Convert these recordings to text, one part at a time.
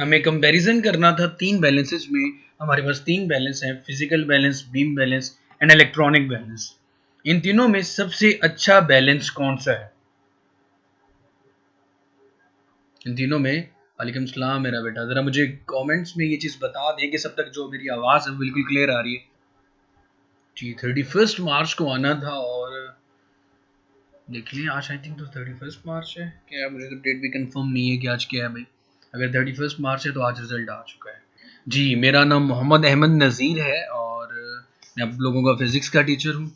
हमें कंपैरिजन करना था तीन बैलेंसेज में। हमारे पास तीन बैलेंस हैं, physical balance, beam balance and electronic balance. इन तीनों में सबसे अच्छा बैलेंस कौन सा है? इन तीनों में। वालेकुम सलाम मेरा बेटा, जरा मुझे कमेंट्स में ये चीज बता दें कि सब तक जो मेरी आवाज है बिल्कुल क्लियर आ रही है। जी 31 मार्च को आना था और देख लें आज आई थिंक तो 31 मार्च है क्या? मुझे तो डेट भी कंफर्म नहीं है कि आज क्या है भाई। अगर 31 मार्च है तो आज रिजल्ट आ चुका है। जी मेरा नाम मोहम्मद अहमद नज़ीर है और मैं आप लोगों का फिजिक्स का टीचर हूँ।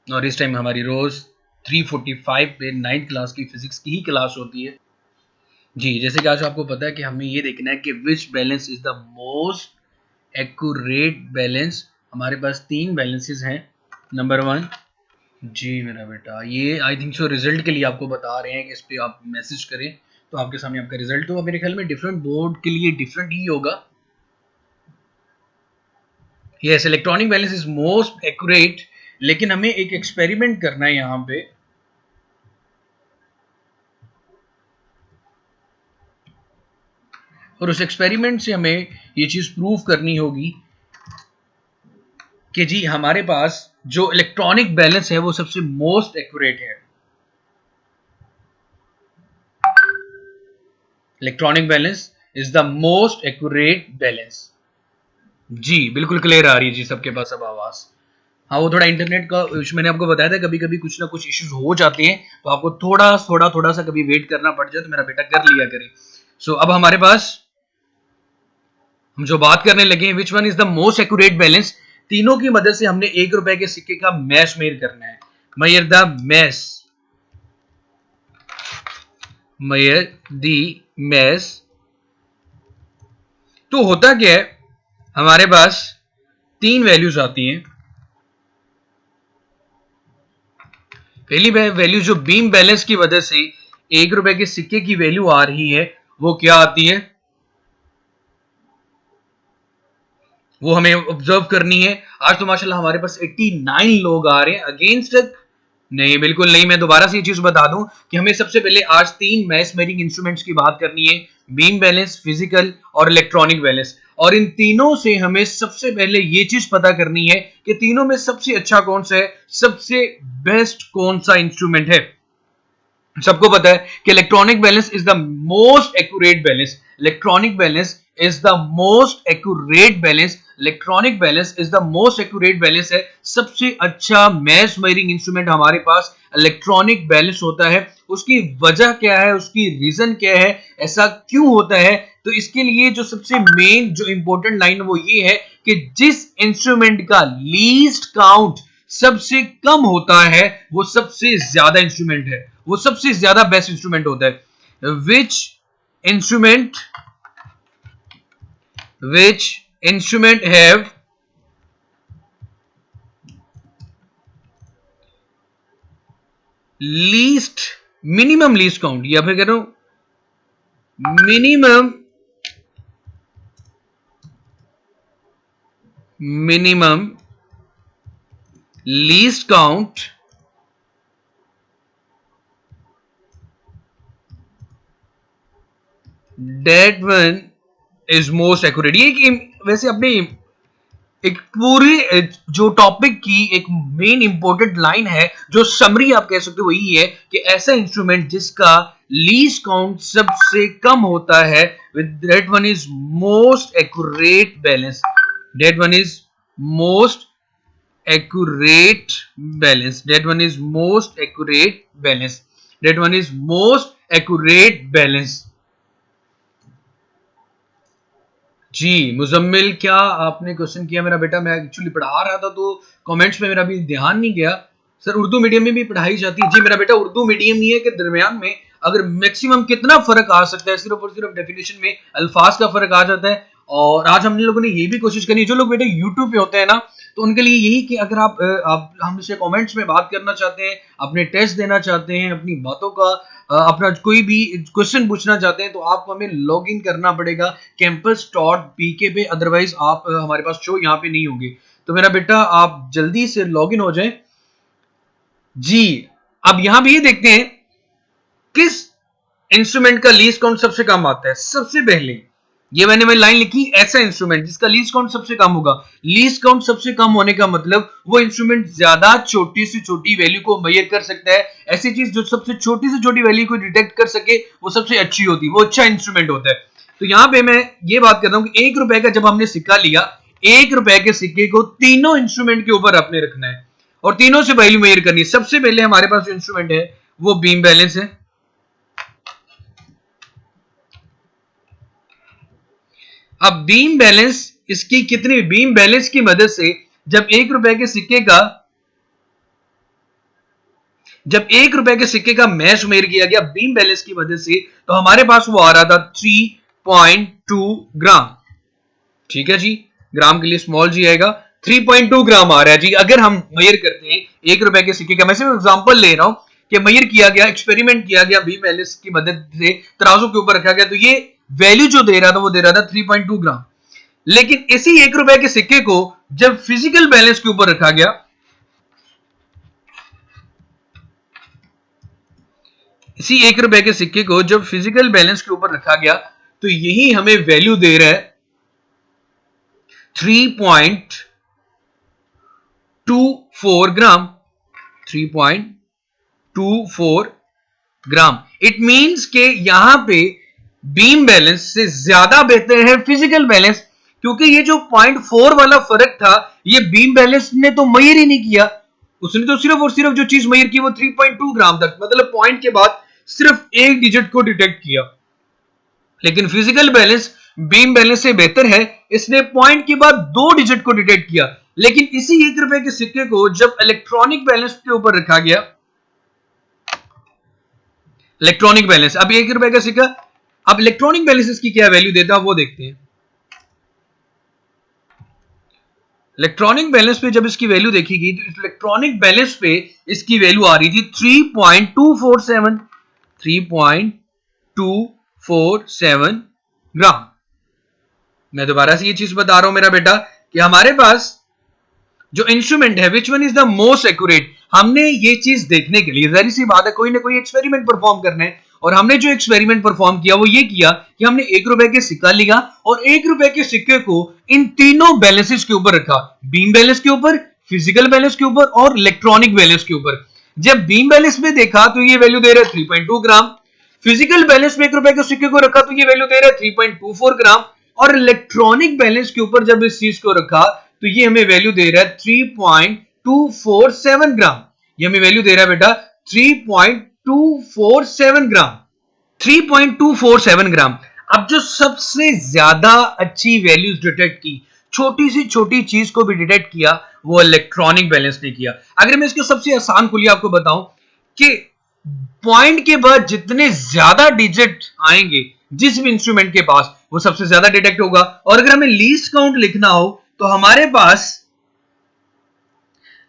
और इस टाइम हमारी रोज 3:45 पे 9th क्लास की फिजिक्स की ही क्लास होती है। जी जैसे कि आज आपको पता है कि हमें ये देखना है कि विच balance is the most accurate balance. हमारे पास तीन बैलेंसेस हैं। नंबर 1। जी मेरा बेटा, ये आई थिंक सो रिजल्ट के लिए आपको बता रहे हैं कि इस पे आप मैसेज करें तो आपके सामने आपका रिजल्ट। तो मेरे ख्याल में डिफरेंट बोर्ड के लिए डिफरेंट ही होगा। Yes, electronic balance is most accurate, लेकिन हमें एक एक्सपेरिमेंट करना है यहाँ पे। और उस एक्सपेरिमेंट से हमें ये चीज प्रूव करनी होगी कि जी हमारे पास जो इलेक्ट्रॉनिक बैलेंस है वो सबसे मोस्ट एक्यूरेट है। Electronic balance is the most accurate balance. जी बिल्कुल क्लियर आ रही है जी सबके पास अब आवाज। हाँ वो थोड़ा इंटरनेट का मैंने आपको बताया था कभी कभी कुछ ना कुछ इश्यूज हो जाते हैं तो आपको थोड़ा सा कभी वेट करना पड़ जाए तो मेरा बेटा कर लिया करे। सो अब हमारे पास हम जो बात करने लगे हैं which one is the most accurate balance. तीनों की मदद से हमने 1 रुपए के सिक्के का मैश मेयर करना है। Mayor the mash, mayor the mash. तो होता क्या है, हमारे पास तीन वैल्यूज आती हैं। पहली वैल्यू जो बीम बैलेंस की वजह से 1 रुपए के सिक्के की वैल्यू आ रही है वो क्या आती है, वो हमें ऑब्जर्व करनी है। आज तो माशाल्लाह हमारे पास 89 लोग आ रहे हैं अगेंस्ट। नहीं बिल्कुल नहीं, मैं दोबारा से ये चीज बता दूं कि हमें सबसे पहले आज तीन मैश मेयरिंग इंस्ट्रूमेंट्स की बात करनी है, बीम बैलेंस, फिजिकल और इलेक्ट्रॉनिक बैलेंस। और इन तीनों से हमें सबसे पहले ये चीज पता करनी है कि तीनों में सबसे अच्छा कौन सा है, सबसे बेस्ट कौन सा इंस्ट्रूमेंट है। सबको पता है कि electronic balance is the most accurate balance. Electronic balance is the most accurate balance. Electronic balance is the most accurate balance है। सबसे अच्छा मैश मेयरिंग इंस्ट्रूमेंट हमारे पास इलेक्ट्रॉनिक बैलेंस होता है। उसकी वजह क्या है, उसकी रीजन क्या है, ऐसा क्यों होता है? तो इसके लिए जो सबसे मेन जो इंपॉर्टेंट लाइन वो ये है कि जिस इंस्ट्रूमेंट का लीस्ट काउंट सबसे कम होता है वो सबसे ज्यादा इंस्ट्रूमेंट है, वो सबसे ज्यादा बेस्ट इंस्ट्रूमेंट होता है। Which instrument have least minimum least count, या फिर कह रहा हूं minimum least count that one is most accurate। ये वैसे अपने एक पूरी जो टॉपिक की एक मेन इंपॉर्टेंट लाइन है, जो समरी आप कह सकते हो वही है कि ऐसा इंस्ट्रूमेंट जिसका लीस्ट काउंट सबसे कम होता है, that one is most accurate balance। that one is most accurate balance। that one is most accurate balance। that one is most accurate balance। जी मुजम्मिल, क्या आपने क्वेश्चन किया मेरा बेटा? मैं एक्चुअली पढ़ा रहा था तो कमेंट्स में मेरा भी ध्यान नहीं गया। सर उर्दू मीडियम में भी पढ़ाई जाती है? जी मेरा बेटा, उर्दू मीडियम ही है कि दरमियान में अगर मैक्सिमम कितना फर्क आ सकता है, सिर्फ और सिर्फ डेफिनेशन में अल्फाज का फर्क आ जाता है। और आज हम लोगों ने ये भी कोशिश करनी है, जो लोग बेटे यूट्यूब पे होते हैं ना, तो उनके लिए यही कि अगर आप हमसे कमेंट्स में बात करना चाहते हैं, अपने टेस्ट देना चाहते हैं, अपनी बातों का अपना कोई भी क्वेश्चन पूछना चाहते हैं, तो आपको हमें लॉग इन करना पड़ेगा campus.pk पे, अदरवाइज आप हमारे पास शो यहाँ पे नहीं होंगे। तो मेरा बेटा आप जल्दी से लॉग इन हो जाएं। जी अब यहां भी देखते हैं किस इंस्ट्रूमेंट का लीस्ट काउंट सबसे कम आता है? सबसे पहले ये मैंने लाइन लिखी, ऐसा इंस्ट्रूमेंट जिसका लीस्ट काउंट सबसे कम होगा। लीस्ट काउंट सबसे कम होने का मतलब वो इंस्ट्रूमेंट ज्यादा छोटी से छोटी वैल्यू को मेजर कर सकता है। ऐसी चीज जो सबसे छोटी से छोटी वैल्यू को डिटेक्ट कर सके वो सबसे अच्छी होती है, वो अच्छा इंस्ट्रूमेंट होता है। तो यहां पे मैं ये बात करता हूं कि 1 रुपए का जब हमने सिक्का लिया, 1 रुपए के सिक्के को तीनों इंस्ट्रूमेंट के ऊपर आपने रखना है और तीनों से वैल्यू मेजर करनी है। सबसे पहले हमारे पास जो इंस्ट्रूमेंट है वो बीम बैलेंस है। अब बीम बैलेंस, इसकी कितनी, बीम बैलेंस की मदद से जब 1 रुपए के सिक्के का मैच मेजर किया गया बीम बैलेंस की मदद से, तो हमारे पास वो आ रहा था 3.2 ग्राम। ठीक है जी, ग्राम के लिए स्मॉल जी आएगा, 3.2 ग्राम आ रहा है जी। अगर हम मेजर करते हैं 1 रुपए के सिक्के का, मैं सिर्फ एग्जांपल ले रहा हूं कि मेजर किया गया, एक्सपेरिमेंट किया गया बीम बैलेंस की मदद से, तराजू के ऊपर रखा गया, तो ये वैल्यू जो दे रहा था वो दे रहा था 3.2 ग्राम। लेकिन इसी 1 रुपए के सिक्के को जब फिजिकल बैलेंस के ऊपर रखा गया, इसी 1 रुपए के सिक्के को जब फिजिकल बैलेंस के ऊपर रखा गया, तो यही हमें वैल्यू दे रहा है 3.24 ग्राम। 3.24 ग्राम। इट मींस के यहां पे बीम बैलेंस से ज्यादा बेहतर है फिजिकल बैलेंस, क्योंकि ये जो 0.4 वाला फर्क था ये बीम बैलेंस ने तो मेजर ही नहीं किया। उसने तो सिर्फ और सिर्फ जो चीज मेजर की वो 3.2 ग्राम तक, मतलब पॉइंट के बाद सिर्फ एक डिजिट को डिटेक्ट किया। लेकिन फिजिकल बैलेंस बीम बैलेंस से बेहतर है, इसने पॉइंट के बाद 2 डिजिट को डिटेक्ट किया। लेकिन इसी 1 रुपए के सिक्के को जब इलेक्ट्रॉनिक बैलेंस के ऊपर रखा गया, इलेक्ट्रॉनिक बैलेंस, अब 1 रुपए का सिक्का, अब इलेक्ट्रॉनिक बैलेंस इसकी क्या वैल्यू देता है वो देखते हैं। इलेक्ट्रॉनिक बैलेंस पे जब इसकी वैल्यू देखी गई, तो इलेक्ट्रॉनिक बैलेंस पे इसकी वैल्यू आ रही थी 3.247 3.247 ग्राम। मैं दोबारा से ये चीज बता रहा हूं मेरा बेटा कि हमारे पास जो इंस्ट्रूमेंट है, which one is the most accurate, हमने ये चीज देखने के लिए, जाहिर सी बात है कोई ना कोई एक्सपेरिमेंट परफॉर्म करना है, और हमने जो एक्सपेरिमेंट परफॉर्म किया वो ये किया कि हमने 1 रुपए के सिक्का लिया और 1 रुपए के सिक्के को इन तीनों बैलेंसेस के ऊपर रखा, बीम बैलेंस के ऊपर, फिजिकल बैलेंस के ऊपर और इलेक्ट्रॉनिक बैलेंस के ऊपर। जब बीम बैलेंस में देखा तो ये वैल्यू दे रहा है 3.2 ग्राम, फिजिकल बैलेंस में 1 रुपए के सिक्के को रखा तो ये वैल्यू दे रहा है 3.24 ग्राम, और इलेक्ट्रॉनिक बैलेंस के ऊपर जब इस चीज को रखा तो ये हमें वैल्यू दे रहा है 3.247 ग्राम। ये हमें वैल्यू दे रहा है बेटा 3.247 ग्राम, 3.247 ग्राम। अब जो सबसे ज्यादा अच्छी वैल्यूज डिटेक्ट की, छोटी सी छोटी चीज को भी डिटेक्ट किया, वो इलेक्ट्रॉनिक बैलेंस ने किया। अगर मैं इसको सबसे आसान कुलिया आपको बताऊं कि पॉइंट के बाद जितने ज्यादा डिजिट आएंगे जिस भी इंस्ट्रूमेंट के पास, वो सबसे ज्यादा डिटेक्ट होगा। और अगर हमें लीस्ट काउंट लिखना हो तो हमारे पास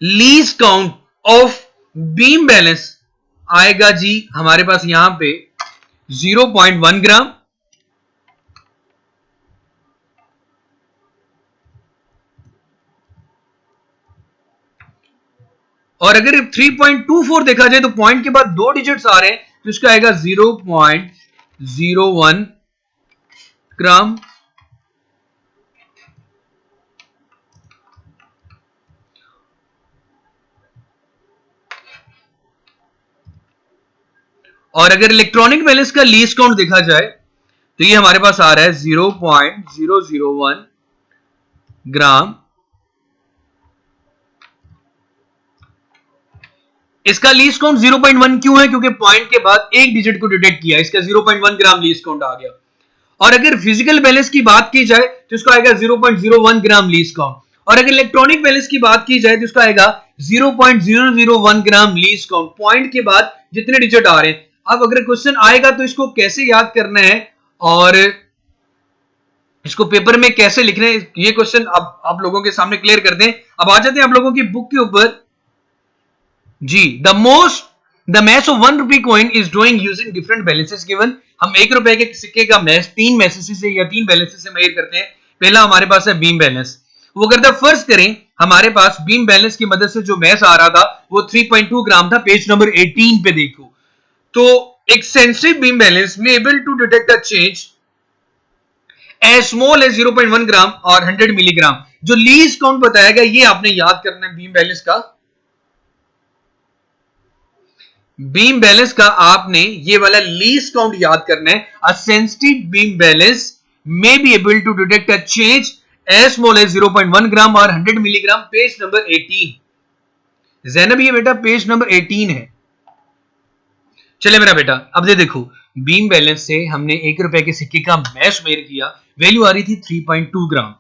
least count of beam balance आएगा जी हमारे पास यहां पे 0.1 ग्राम, और अगर 3.24 देखा जाए तो पॉइंट के बाद 2 डिजिट्स आ रहे हैं तो इसका आएगा 0.01 ग्राम। और अगर इलेक्ट्रॉनिक बैलेंस का लीस्ट काउंट देखा जाए तो ये हमारे पास आ रहा है 0.001 ग्राम। इसका लीस्ट काउंट 0.1 क्यों है? क्योंकि पॉइंट के बाद एक डिजिट को डिटेक्ट किया, इसका 0.1 ग्राम लीस्ट काउंट आ गया। और अगर फिजिकल बैलेंस की बात की जाए तो इसका आएगा 0.01 ग्राम लीस्ट काउंट, और अगर इलेक्ट्रॉनिक बैलेंस की बात की जाए तो इसका आएगा 0.001 ग्राम लीस्ट काउंट। पॉइंट के बाद जितने डिजिट आ रहे हैं, अब अगर क्वेश्चन आएगा तो इसको कैसे याद करना है और इसको पेपर में कैसे लिखना है, ये क्वेश्चन अब आप लोगों के सामने क्लियर कर दें। अब आ जाते हैं आप लोगों की बुक के ऊपर जी। The maths of 1 rupee coin is drawing using different balances given. हम 1 रुपए के सिक्के का मैच 3 मैसेज से या 3 बैलेंसेस से मेजर करते हैं। पहला हमारे पास है बीम बैलेंस, वो करता फर्स्ट करें, हमारे पास बीम बैलेंस की मदद से जो मैच आ रहा था वो 3.2 ग्राम था। पेज नंबर 18 पे देखो तो एक सेंसिटिव बीम बैलेंस में able to detect a change as small as 0.1 gram और 100 मिलीग्राम। जो लीस्ट काउंट बताया गया ये आपने याद करना है बीम बैलेंस का। बीम बैलेंस का आपने ये वाला लीस्ट काउंट याद करना है। A sensitive beam balance may be able to detect a change as small as 0.1 gram और 100 मिलीग्राम। पेज नंबर 18 जैनब, ये बेटा पेज नंबर 18 है। चले मेरा बेटा अब देखो, बीम बैलेंस से हमने ₹1 के सिक्के का मैश मेयर किया, वैल्यू आ रही थी 3.2 ग्राम।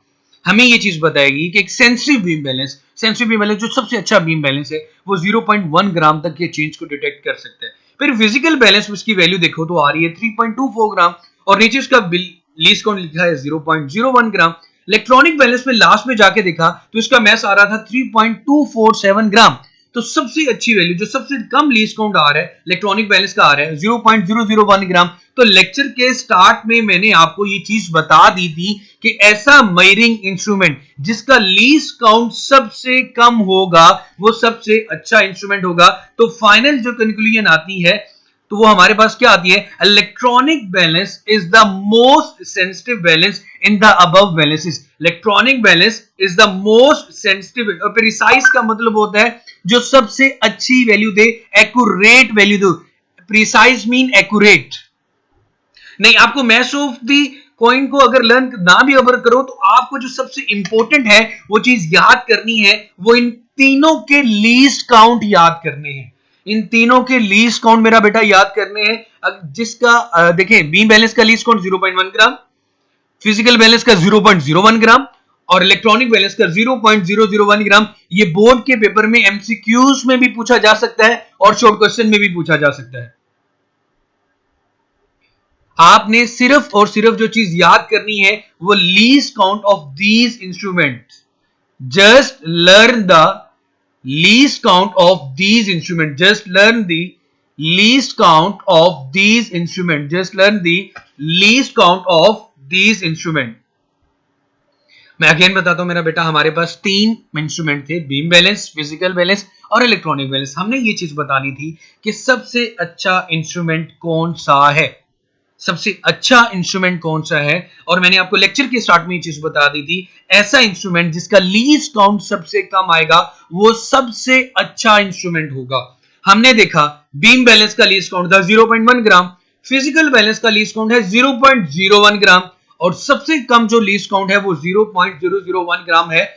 हमें ये चीज बताएगी कि एक सेंसिटिव बीम बैलेंस जो सबसे अच्छा बीम बैलेंस है वो 0.1 ग्राम तक के चेंज को डिटेक्ट कर सकता है। फिर फिजिकल बैलेंस में इसकी वैल्यू देखो तो आ रही है 3.24 ग्राम और नीचे इसका लीस्ट काउंट लिखा है 0.01 ग्राम। इलेक्ट्रॉनिक बैलेंस में लास्ट में जाके देखा तो इसका मैस आ रहा था 3.247 ग्राम। तो सबसे अच्छी वैल्यू जो सबसे कम लीस्ट काउंट आ रहा है इलेक्ट्रॉनिक बैलेंस का आ रहा है 0.001 ग्राम। तो लेक्चर के स्टार्ट में मैंने आपको ये चीज बता दी थी कि ऐसा मेजरिंग इंस्ट्रूमेंट जिसका लीस्ट काउंट सबसे कम होगा वो सबसे अच्छा इंस्ट्रूमेंट होगा। तो फाइनल जो कंक्लूजन आती है तो वो हमारे पास क्या आती है, electronic balance is the most sensitive balance in the above balances. Electronic balance is the most sensitive और प्रिसाइज का मतलब होता है जो सबसे अच्छी वैल्यू दे, एक्यूरेट वैल्यू दो। प्रिसाइज मीन एक्यूरेट नहीं। आपको मैथ ऑफ द कॉइन को अगर लर्न ना भी अगर करो तो आपको जो सबसे इंपॉर्टेंट है वो चीज याद करनी है, वो इन तीनों के लीस्ट काउंट याद करने हैं। इन तीनों के लीस्ट काउंट मेरा बेटा याद करने हैं। जिसका देखें बीम बैलेंस का लीस्ट काउंट 0.1 ग्राम, फिजिकल बैलेंस का 0.01 ग्राम और इलेक्ट्रॉनिक बैलेंस का 0.001 ग्राम। ये बोर्ड के पेपर में एमसीक्यूज में भी पूछा जा सकता है और शॉर्ट क्वेश्चन में भी पूछा जा सकता है। आपने सिर्फ और सिर्फ जो चीज याद करनी है वो least count of these instruments. Just learn the least count of these instruments. Just learn the least count of these instruments. Just learn the least count of these instruments. मैं अगेन बताता हूं मेरा बेटा, हमारे पास 3 इंस्ट्रूमेंट थे, beam balance, physical balance और electronic balance. हमने ये चीज बतानी थी कि सबसे अच्छा इंस्ट्रूमेंट कौन सा है, सबसे अच्छा इंस्ट्रूमेंट कौन सा है। और मैंने आपको लेक्चर के स्टार्ट में ये चीज बता दी थी, ऐसा इंस्ट्रूमेंट जिसका लीस्ट काउंट सबसे कम आएगा वो सबसे अच्छा इंस्ट्रूमेंट होगा। हमने देखा बीम बैलेंस का लीस्ट काउंट था 0.1 ग्राम, फिजिकल बैलेंस का लीस्ट काउंट है 0.01 ग्राम और सबसे कम जो लीस्ट काउंट है वो 0.001 ग्राम है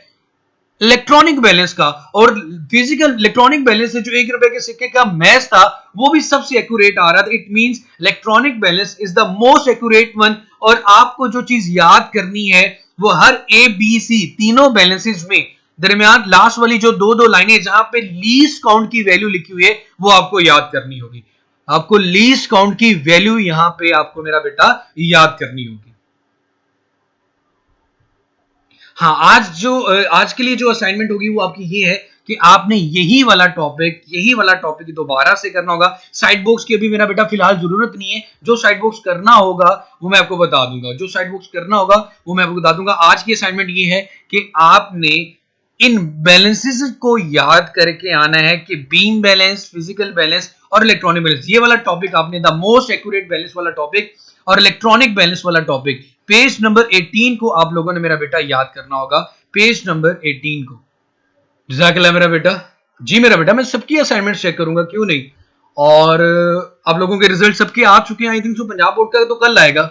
इलेक्ट्रॉनिक बैलेंस का। और फिजिकल इलेक्ट्रॉनिक बैलेंस से जो ₹1 के सिक्के का मैच था वो भी सबसे एक्यूरेट आ रहा था। It means electronic balance is the most accurate one. और आपको जो चीज याद करनी है वो हर ए बी सी तीनों बैलेंसेस में दरमियान लास्ट वाली जो दो लाइनें जहां पे लीस्ट काउंट की वैल्यू लिखी हुई है वो आपको याद करनी होगी। आपको लीस्ट काउंट की वैल्यू यहां पे आपको मेरा बेटा याद करनी होगी। हाँ, आज के लिए जो असाइनमेंट होगी वो आपकी ये है कि आपने यही वाला टॉपिक दोबारा से करना होगा। साइड बॉक्स की अभी मेरा बेटा फिलहाल जरूरत नहीं है, जो साइड बॉक्स करना होगा वो मैं आपको बता दूंगा। आज की असाइनमेंट ये है कि आपने इन बैलेंसेस को याद करके आना है कि बीम बैलेंस, फिजिकल बैलेंस और इलेक्ट्रॉनिक बैलेंस, ये वाला टॉपिक आपने द मोस्ट एक्यूरेट बैलेंस वाला टॉपिक और इलेक्ट्रॉनिक बैलेंस वाला टॉपिक पेज नंबर 18 को आप लोगों ने मेरा बेटा याद करना होगा। पेज नंबर 18 को। जज़ाकल्लाह मेरा बेटा। जी मेरा बेटा, मैं सबकी असाइनमेंट चेक करूंगा, क्यों नहीं। और आप लोगों के रिजल्ट सबके आ चुके हैं। I think so Punjab board का तो कल आएगा,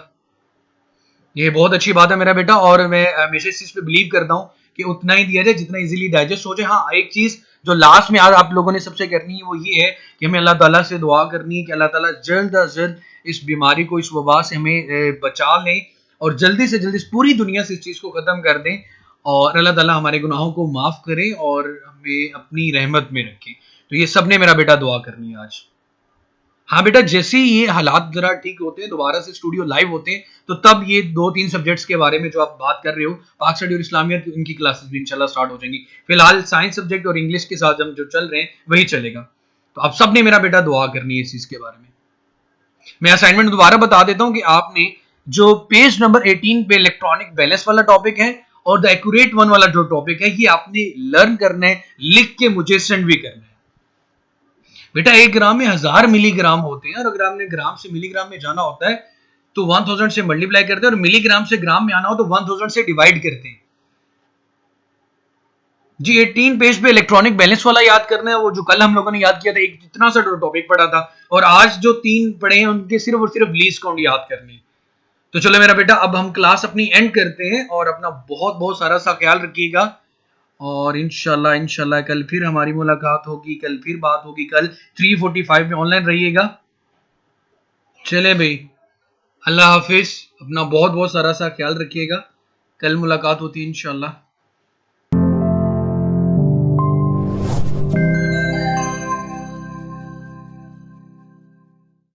ये बहुत अच्छी बात है मेरा बेटा। और मैं हमेशा इस चीज पे बिलीव करता हूं कि उतना ही दिया जाए जितना इजीली डाइजेस्ट हो जाए। हाँ, एक चीज जो लास्ट में आज आप लोगों ने सबसे करनी है वो ये है कि हमें अल्लाह ताला से दुआ करनी है कि अल्लाह ताला जल्द अज जल्द इस बीमारी को, इस वबा से हमें बचा लें और जल्दी से जल्दी पूरी दुनिया से इस चीज को खत्म कर दें और अल्लाह ताला हमारे गुनाहों को माफ करे और हमें अपनी रहमत में रखे। तो ये सब ने मेरा बेटा दुआ करनी है आज। हाँ बेटा, जैसे ही ये हालात जरा ठीक होते हैं, दोबारा से स्टूडियो लाइव होते हैं, तो तब ये 2-3 सब्जेक्ट्स के बारे में जो आप बात कर रहे हो, पाक स्टडी और इस्लामियत, इनकी क्लासेस भी इंशाल्लाह स्टार्ट हो जाएंगी। फिलहाल साइंस सब्जेक्ट और इंग्लिश के साथ हम जो चल रहे हैं वही चलेगा। तो आप सब ने मेरा बेटा दुआ करनी है इस चीज के बारे में। मैं असाइनमेंट दोबारा बता देता हूं कि आपने जो पेज नंबर 18 पे इलेक्ट्रॉनिक बैलेंस वाला टॉपिक है और द एक्यूरेट वन वाला जो टॉपिक है, ये आपने लर्न करना है, लिख के मुझे सेंड भी करना है। बेटा 1 ग्राम में 1000 मिलीग्राम होते हैं, और अगर आपने ग्राम से मिलीग्राम में जाना होता है तो 1000 से मल्टीप्लाई करते हैं, और मिलीग्राम से ग्राम में आना हो तो 1000 से डिवाइड करते हैं। जी 18 पेज पे इलेक्ट्रॉनिक बैलेंस वाला याद करना है, वो जो कल हम लोगों ने याद किया था, एक इतना सा टॉपिक पढ़ा था, और आज जो 3 पढ़े हैं उनके सिर्फ और सिर्फ लीस्ट काउंट याद करनी। तो चलो मेरा बेटा, अब हम क्लास अपनी एंड करते हैं, और अपना बहुत बहुत सारा सा ख्याल रखिएगा, और इंशाल्लाह इंशाल्लाह कल फिर हमारी मुलाकात होगी, कल फिर बात होगी, कल 3:45 में ऑनलाइन रहिएगा। चले भाई, अल्लाह हाफिज, अपना बहुत बहुत सारा सा ख्याल रखिएगा, कल मुलाकात होती है इंशाल्लाह।